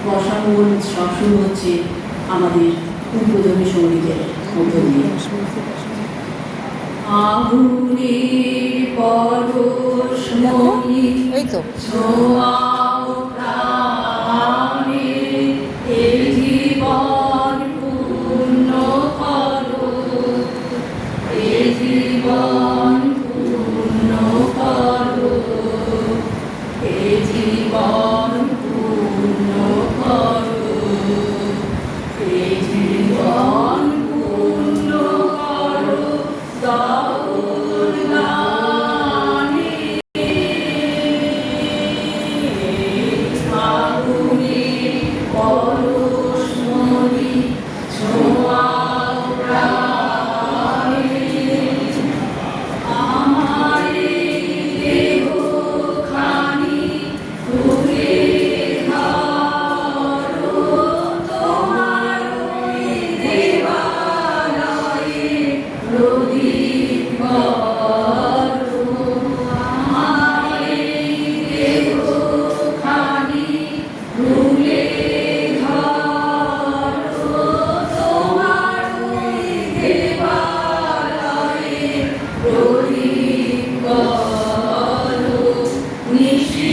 বর্ষামূল সব শুরু হচ্ছে আমাদের উদ্বোধনী সঙ্গীতের মধ্য দিয়ে। আগুনের পরশমণি ছোঁয়াও প্রাণে, এই জীবন পূর্ণ করো, এই জীবন পূর্ণ করো, এই জীবন পূর্ণ করো, এই জীবন পূর্ণ করো দাউল গানে। আগুনের পরশমণি ছোঁয়াও প্রাণে, আমার এই দেহখানি তুলে ধরো, তোমার ওই দেবালয়ে প্রদীপ করো। আমার এই দেহখানি তুলে ধরো, তোমার ওই দেবালয়ে প্রদীপ করো। নিশি